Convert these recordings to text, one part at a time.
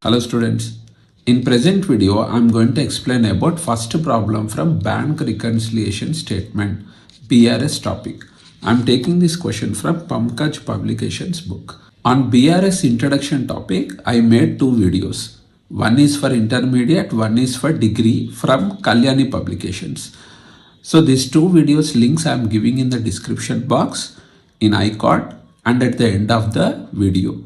Hello students. In present video, I am going to explain about first problem from Bank Reconciliation Statement BRS topic. I am taking this question from Pankaj Publications book. On BRS introduction topic, I made two videos. One is for intermediate, one is for degree from Kalyani Publications. So these two videos links I am giving in the description box, in iCard and at the end of the video.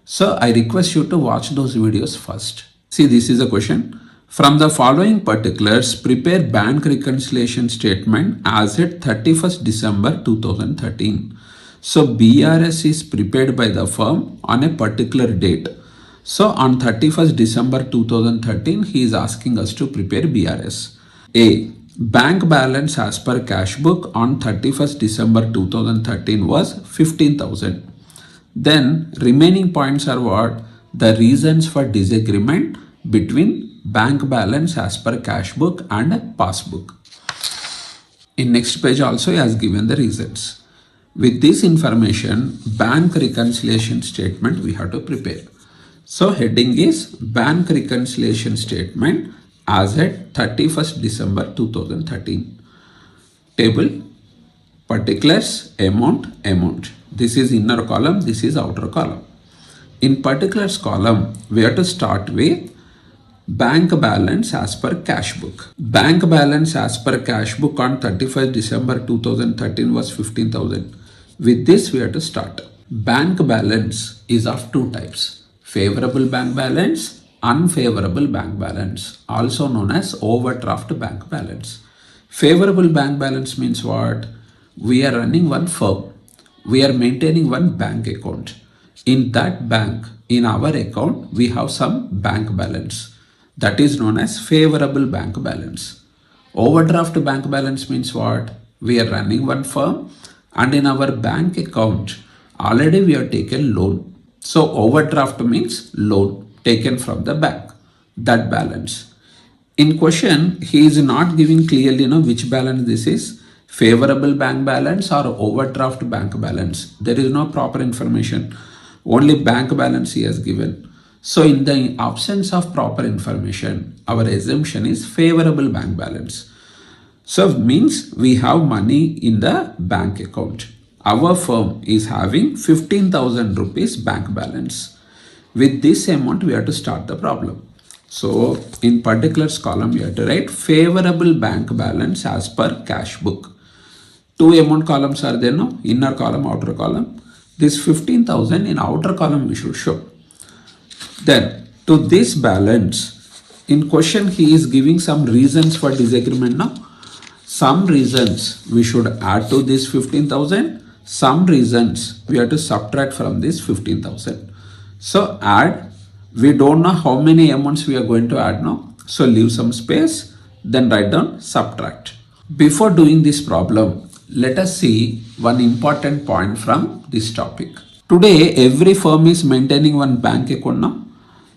So I request you to watch those videos first. See, this is a question. From the following particulars, prepare bank reconciliation statement as at 31st December 2013. So BRS is prepared by the firm on a particular date. So on 31st December 2013, he is asking us to prepare BRS. A. Bank balance as per cash book on 31st December 2013 was 15,000. Then remaining points are what? The reasons for disagreement between bank balance as per cash book and passbook. In next page also he has given the reasons. With this information, bank reconciliation statement we have to prepare. So heading is bank reconciliation statement as at 31st December 2013. Table, particulars, amount. This is inner column, this is outer column. In particulars column, we have to start with bank balance as per cash book. Bank balance as per cash book on 31st December 2013 was 15,000. With this, we have to start. Bank balance is of two types. Favorable bank balance, unfavorable bank balance, also known as overdraft bank balance. Favorable bank balance means what? We are running one firm. We are maintaining one bank account. In that bank, in our account, we have some bank balance. That is known as favorable bank balance. Overdraft bank balance means what? We are running one firm and in our bank account, already we have taken loan. So overdraft means loan taken from the bank, that balance. In question, he is not giving clearly which balance this is. Favorable bank balance or overdraft bank balance. There is no proper information. Only bank balance he has given. So in the absence of proper information, our assumption is favorable bank balance. So means we have money in the bank account. Our firm is having 15,000 rupees bank balance. With this amount, we have to start the problem. So in particulars column, you have to write favorable bank balance as per cash book. Two amount columns are there, no? Inner column, outer column. This 15,000 in outer column we should show. Then to this balance, in question he is giving some reasons for disagreement now. Some reasons we should add to this 15,000. Some reasons we have to subtract from this 15,000. So add. We don't know how many amounts we are going to add now. So leave some space. Then write down subtract. Before doing this problem, let us see one important point from this topic. Today, every firm is maintaining one bank account now.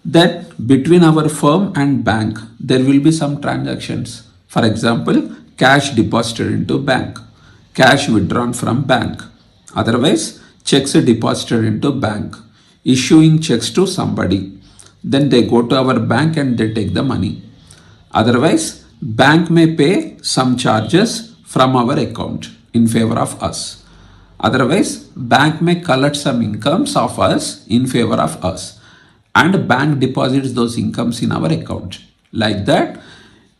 That between our firm and bank, there will be some transactions. For example, cash deposited into bank, cash withdrawn from bank. Otherwise, checks deposited into bank, issuing checks to somebody. Then they go to our bank and they take the money. Otherwise, bank may pay some charges from our account in favor of us. Otherwise, bank may collect some incomes of us in favor of us. And bank deposits those incomes in our account. Like that,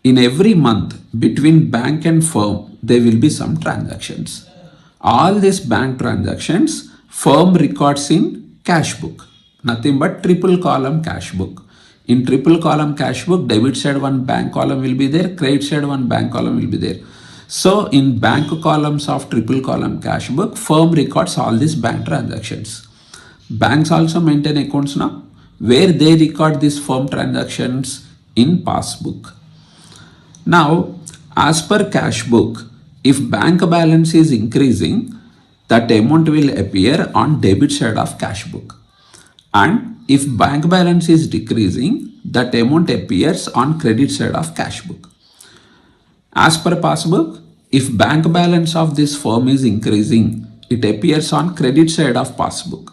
in every month between bank and firm, there will be some transactions. All these bank transactions, firm records in cash book. Nothing but triple column cash book. In triple column cash book, debit side one bank column will be there, credit side one bank column will be there. So in bank columns of triple column cash book, firm records all these bank transactions. Banks also maintain accounts now, where they record these firm transactions in passbook. Now, as per cash book, if bank balance is increasing, that amount will appear on debit side of cash book. And if bank balance is decreasing, that amount appears on credit side of cash book. As per passbook, if bank balance of this firm is increasing, it appears on credit side of passbook.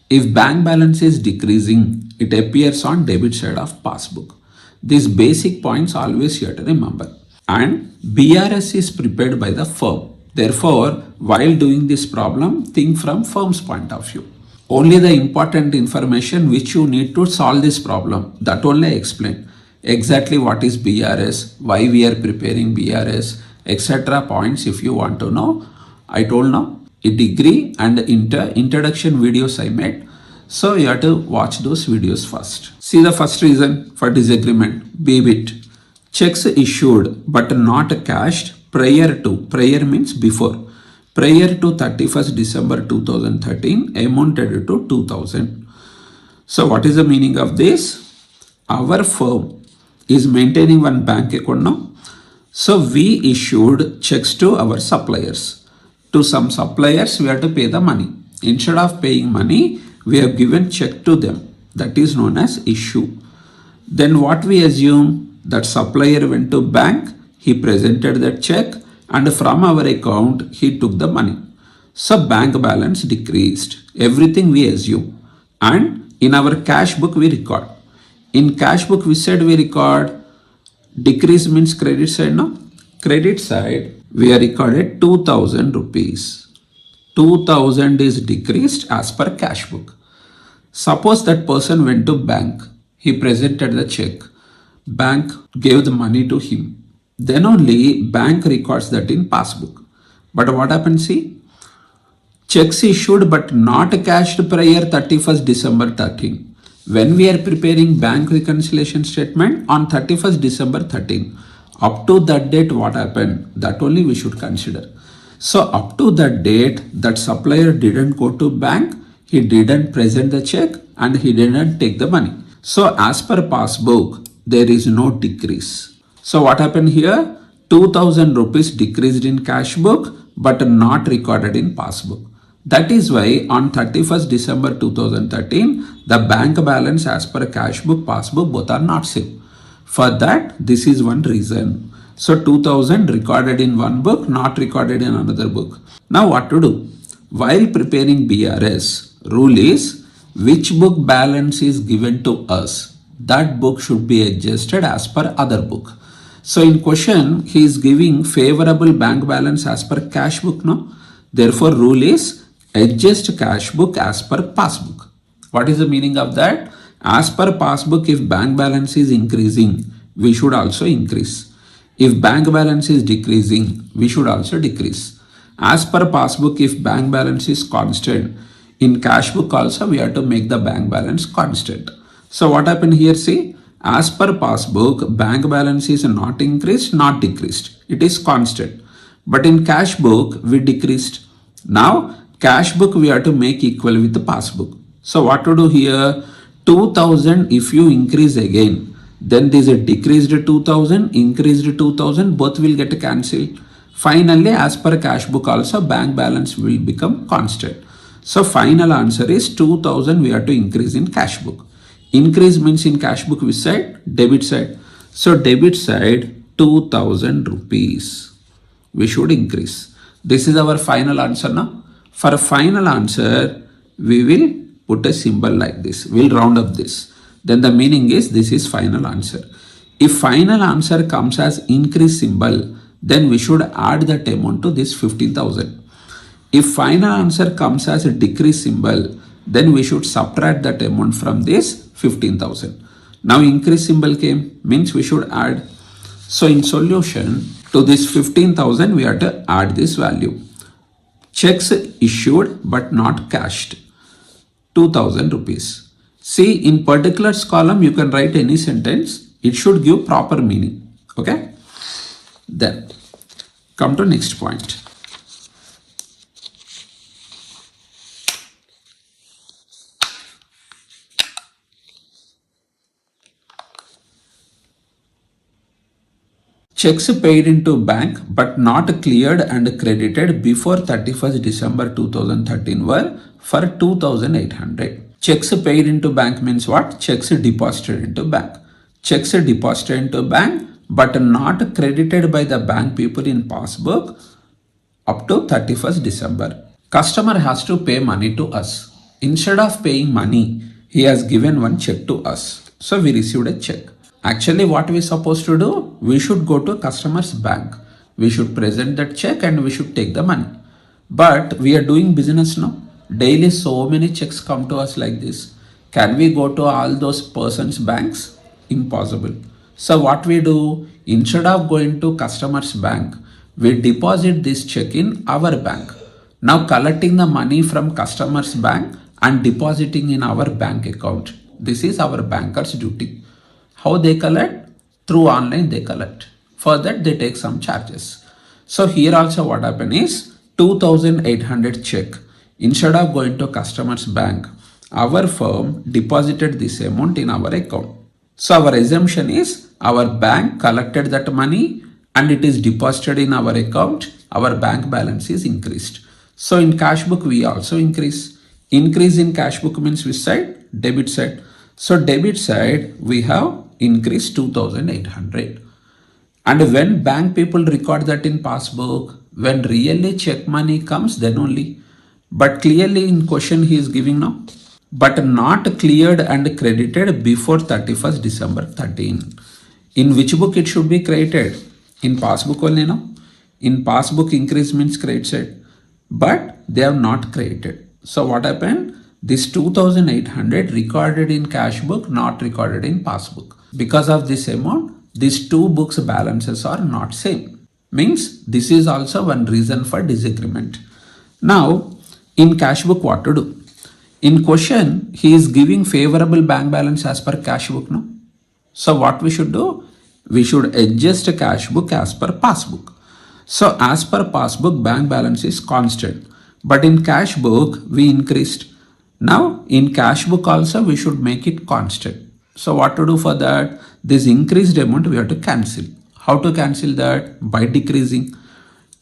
If bank balance is decreasing, it appears on debit side of passbook. These basic points always you have to remember. And BRS is prepared by the firm. Therefore, while doing this problem, think from firm's point of view. Only the important information which you need to solve this problem, that only I explain. Exactly what is BRS, why we are preparing BRS, etc. points if you want to know. I told now, a degree and introduction videos I made. So you have to watch those videos first. See the first reason for disagreement, B-bit. Checks issued but not cashed prior means before. Prior to 31st December 2013 amounted to 2000. So what is the meaning of this? Our firm is maintaining one bank account now. So we issued checks to our suppliers. To some suppliers we have to pay the money. Instead of paying money, we have given check to them. That is known as issue. Then what we assume, that supplier went to bank, he presented that check, and from our account he took the money. So bank balance decreased. Everything we assume. And in our cash book we record. In cash book we said we record decrease means credit side, no? Credit side we are recorded 2000 rupees. 2000 is decreased as per cash book. Suppose that person went to bank. He presented the check. Bank gave the money to him. Then only bank records that in passbook. But what happens, see? Checks issued but not cashed prior 31st December 13. When we are preparing bank reconciliation statement on 31st December 13, up to that date what happened, that only we should consider. So up to that date, that supplier didn't go to bank, he didn't present the check and he didn't take the money. So as per passbook, there is no decrease. So what happened here? 2000 rupees decreased in cash book but not recorded in passbook. That is why on 31st December 2013, the bank balance as per cash book, passbook both are not same. For that, this is one reason. So 2000 recorded in one book, not recorded in another book. Now what to do? While preparing BRS, rule is which book balance is given to us, that book should be adjusted as per other book. So in question, he is giving favorable bank balance as per cash book, no? Therefore, rule is adjust cash book as per passbook. What is the meaning of that? As per passbook, if bank balance is increasing, we should also increase. If bank balance is decreasing, we should also decrease. As per passbook, if bank balance is constant, in cash book also we have to make the bank balance constant. So what happened here, see? As per passbook, bank balance is not increased, not decreased. It is constant. But in cash book, we decreased. Now, cash book we have to make equal with the passbook. So what to do here? 2000 if you increase again, then this is decreased 2000, increased 2000, both will get cancelled. Finally, as per cash book also, bank balance will become constant. So final answer is 2000 we have to increase in cash book. Increase means in cash book which side? Debit side. So debit side 2000 rupees. We should increase. This is our final answer now. For final answer, we will put a symbol like this. We'll round up this. Then the meaning is this is final answer. If final answer comes as increase symbol, then we should add that amount to this 15,000. If final answer comes as a decrease symbol, then we should subtract that amount from this 15,000. Now increase symbol came, means we should add. So in solution to this 15,000, we have to add this value. Checks issued but not cashed, 2000 rupees. See, in particulars column, you can write any sentence. It should give proper meaning. Okay. Then come to next point. Checks paid into bank but not cleared and credited before 31st December 2013 were for 2,800. Checks paid into bank means what? Checks deposited into bank. Checks deposited into bank but not credited by the bank people in passbook up to 31st December. Customer has to pay money to us. Instead of paying money, he has given one check to us. So we received a check. Actually, what we supposed to do? We should go to customer's bank. We should present that check and we should take the money. But we are doing business now. Daily so many checks come to us like this. Can we go to all those persons' banks? Impossible. So what we do? Instead of going to customer's bank, we deposit this check in our bank. Now collecting the money from customer's bank and depositing in our bank account. This is our banker's duty. How they collect? Through online they collect. For that they take some charges. So here also what happened is 2800 check. Instead of going to customer's bank, our firm deposited this amount in our account. So our assumption is our bank collected that money and it is deposited in our account. Our bank balance is increased. So in cash book we also increase. Increase in cash book means which side? Debit side. So debit side we have increased 2800. And when bank people record that in passbook, when really check money comes, then only. But clearly in question he is giving now. But not cleared and credited before 31st December 13. In which book it should be credited? In passbook only now. In passbook increase means credit side. But they have not credited. So what happened? This 2800 recorded in cash book, not recorded in passbook. Because of this amount, these two books balances are not same. Means this is also one reason for disagreement. Now in cash book what to do? In question he is giving favorable bank balance as per cash book no. So what we should do? We should adjust cash book as per passbook. So as per passbook bank balance is constant. But in cash book we increased. Now in cash book also we should make it constant. So what to do for that? This increased amount we have to cancel. How to cancel that? By decreasing.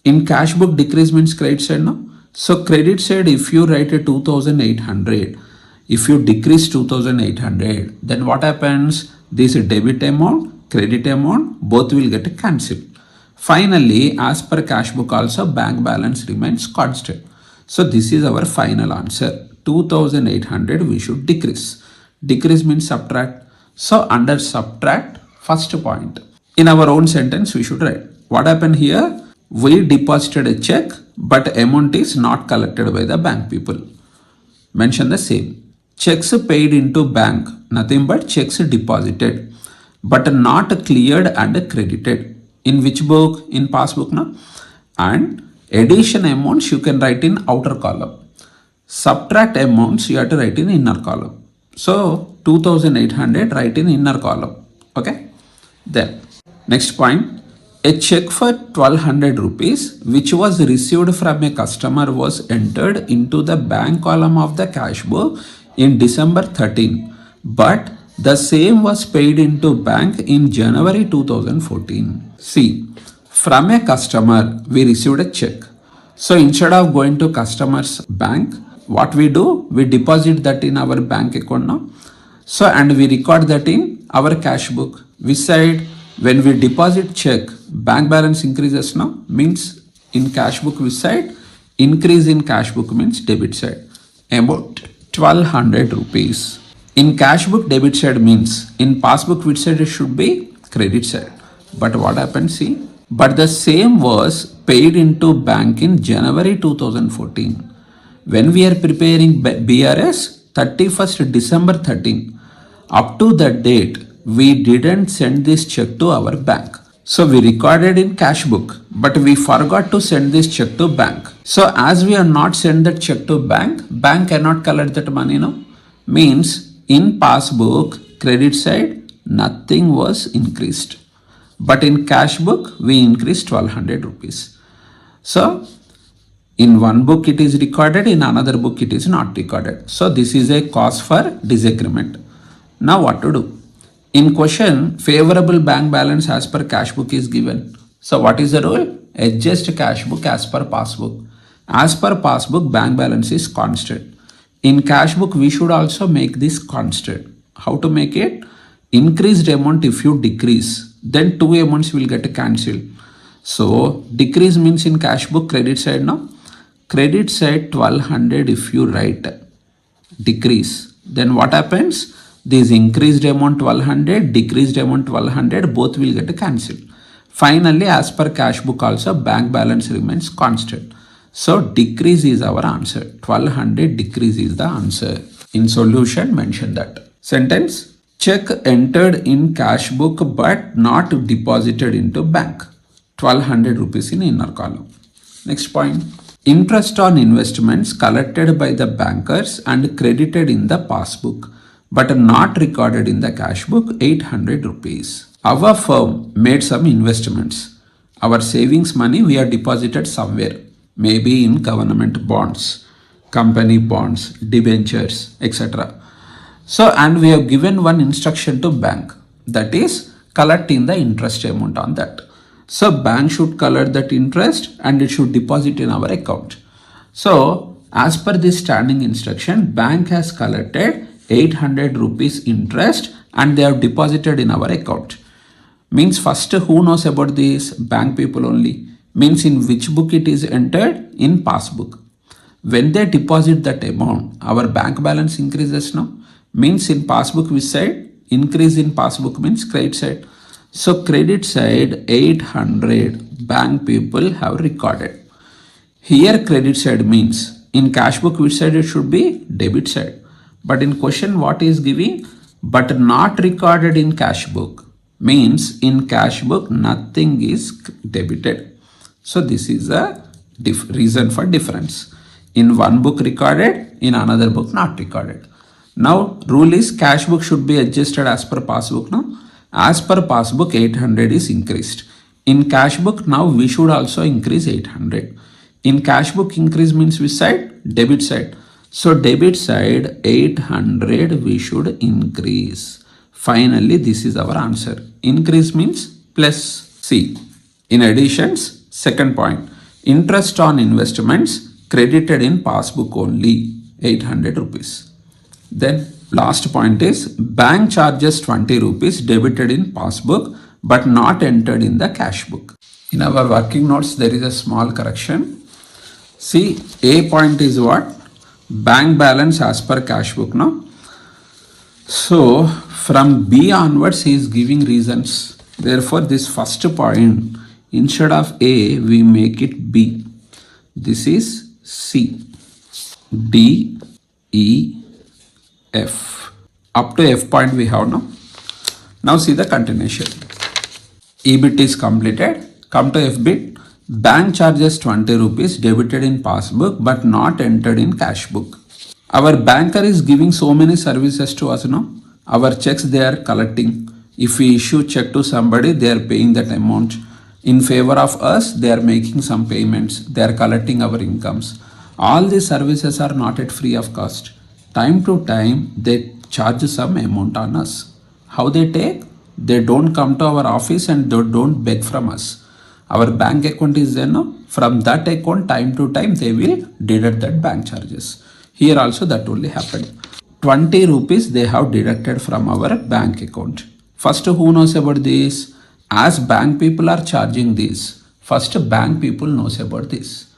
In cash book decrease means credit side no. So credit side if you write a 2800, if you decrease 2800, then what happens? This debit amount, credit amount, both will get cancelled. Finally, as per cash book also bank balance remains constant. So this is our final answer. 2800 we should decrease. Decrease means subtract. So under subtract, first point. In our own sentence we should write. What happened here? We deposited a check but amount is not collected by the bank people. Mention the same. Checks paid into bank, nothing but checks deposited but not cleared and credited. In which book? In passbook no? And addition amounts you can write in outer column. Subtract amounts you have to write in inner column. So 2800 write in inner column. Okay. Then next point. A check for 1200 rupees which was received from a customer was entered into the bank column of the cash book in December 13. But the same was paid into bank in January 2014. See, from a customer we received a check. So instead of going to customer's bank, what we do? We deposit that in our bank account now. So and we record that in our cash book. Which side? When we deposit check, bank balance increases now. Means in cash book which side? Increase in cash book means debit side. About 1200 rupees. In cash book debit side means in passbook which side it should be? Credit side. But what happened? See. But the same was paid into bank in January 2014. When we are preparing BRS 31st December 13, up to that date, we didn't send this check to our bank. So we recorded in cash book, but we forgot to send this check to bank. So as we are not send that check to bank, bank cannot collect that money now. Means in passbook, credit side, nothing was increased. But in cash book, we increased 1200 rupees. So in one book it is recorded, in another book it is not recorded. So this is a cause for disagreement. Now what to do? In question, favorable bank balance as per cash book is given. So what is the rule? Adjust cash book as per passbook. As per passbook, bank balance is constant. In cash book, we should also make this constant. How to make it? Increased amount if you decrease, then two amounts will get cancelled. So decrease means in cash book credit side now. Credit side 1200 if you write. decrease. Then what happens? This increased amount 1200, decreased amount 1200, both will get cancelled. Finally, as per cash book also, bank balance remains constant. So decrease is our answer. 1200 decrease is the answer. In solution, mention that. Sentence: check entered in cash book but not deposited into bank. 1200 rupees in inner column. Next point. Interest on investments collected by the bankers and credited in the passbook but not recorded in the cash book, 800 rupees. Our firm made some investments. Our savings money we are deposited somewhere, maybe in government bonds, company bonds, debentures, etc. So, and we have given one instruction to bank, that is collecting the interest amount on that. So bank should collect that interest and it should deposit in our account. So as per this standing instruction, bank has collected 800 rupees interest and they have deposited in our account. Means first who knows about this? Bank people only. Means in which book it is entered? In passbook. When they deposit that amount, our bank balance increases now. Means in passbook which side? Increase in passbook means credit side. So credit side 800 bank people have recorded. Here credit side means in cash book which side it should be? Debit side. But in question what is giving? But not recorded in cash book. Means in cash book nothing is debited. So this is a reason for difference. In one book recorded, in another book not recorded. Now rule is cash book should be adjusted as per passbook now. As per passbook 800 is increased. In cash book now we should also increase 800. In cash book increase means which side? Debit side. So debit side 800 we should increase. Finally this is our answer. Increase means plus C. In additions, second point. Interest on investments credited in passbook only 800 rupees. Then last point is bank charges 20 rupees debited in passbook but not entered in the cash book. In our working notes there is a small correction. See, A point is what? Bank balance as per cash book now. So from B onwards he is giving reasons. Therefore this first point instead of A we make it B. This is C, D, E, F. Up to F point we have now. Now see the continuation. E bit is completed. Come to F bit. Bank charges 20 rupees debited in passbook but not entered in cash book. Our banker is giving so many services to us now. Our checks they are collecting. If we issue check to somebody, they are paying that amount. In favor of us, they are making some payments. They are collecting our incomes. All these services are not at free of cost. Time to time, they charge some amount on us. How they take? They don't come to our office and they don't beg from us. Our bank account is there now. From that account, time to time, they will deduct that bank charges. Here also that only happened. 20 rupees they have deducted from our bank account. First, who knows about this? As bank people are charging this, first bank people knows about this.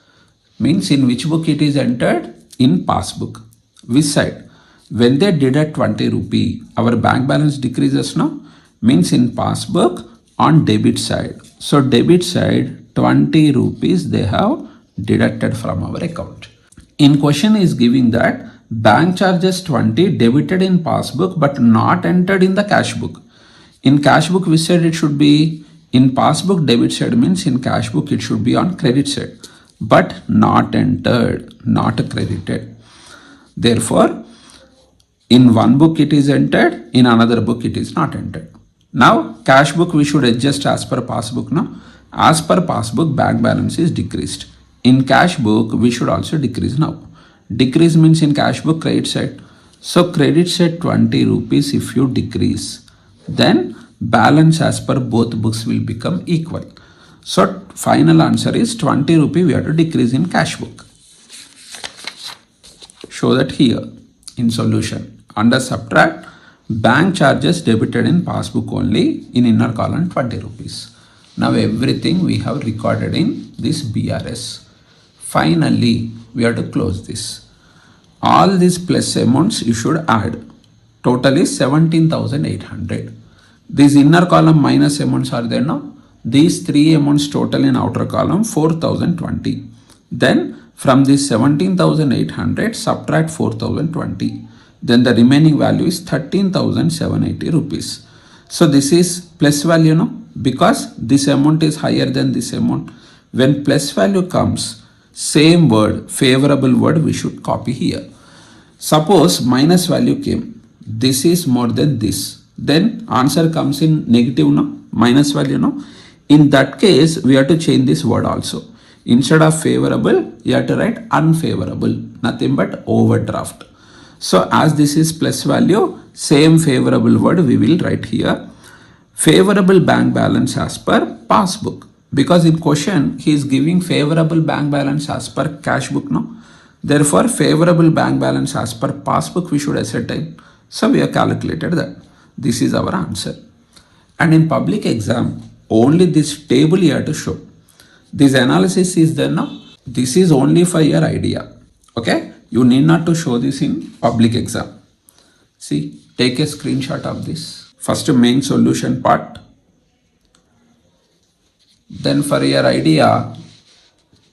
Means in which book it is entered? In passbook. Which side? When they deduct 20 rupee, our bank balance decreases now. Means in passbook on debit side. So debit side 20 rupees they have deducted from our account. In question is giving that bank charges 20 debited in passbook but not entered in the cash book. In cash book which side it should be? In passbook debit side means in cash book it should be on credit side but not entered, not credited. Therefore in one book it is entered, in another book it is not entered. Now cash book we should adjust as per passbook now. As per passbook bank balance is decreased. In cash book we should also decrease now. Decrease means in cash book credit side. So credit side 20 rupees if you decrease, then balance as per both books will become equal. So final answer is 20 rupee we have to decrease in cash book. Show that here in solution. Under subtract, bank charges debited in passbook only, in inner column 20 rupees. Now everything we have recorded in this BRS. Finally, we have to close this. All these plus amounts you should add. Total is 17,800. These inner column minus amounts are there now. These three amounts total in outer column 4,020. Then from this 17,800 subtract 4,020. Then the remaining value is 13,780 rupees. So this is plus value now, because this amount is higher than this amount. When plus value comes, same word, favorable word we should copy here. Suppose minus value came, this is more than this, then answer comes in negative now, minus value now. In that case, we have to change this word also. Instead of favorable, you have to write unfavorable, nothing but overdraft. So as this is plus value, same favorable word we will write here. Favorable bank balance as per passbook. Because in question, he is giving favorable bank balance as per cash book now. Therefore, favorable bank balance as per passbook we should ascertain. So we have calculated that. This is our answer. And in public exam, only this table you have to show. This analysis is there now. This is only for your idea. Okay? You need not to show this in public exam. See, take a screenshot of this. First main solution part. Then for your idea,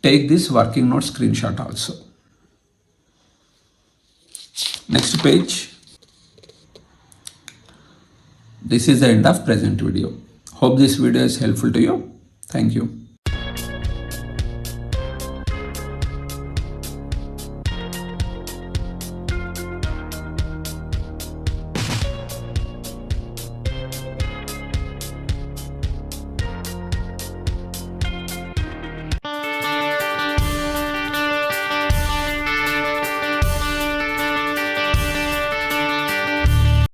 take this working note screenshot also. Next page. This is the end of present video. Hope this video is helpful to you. Thank you.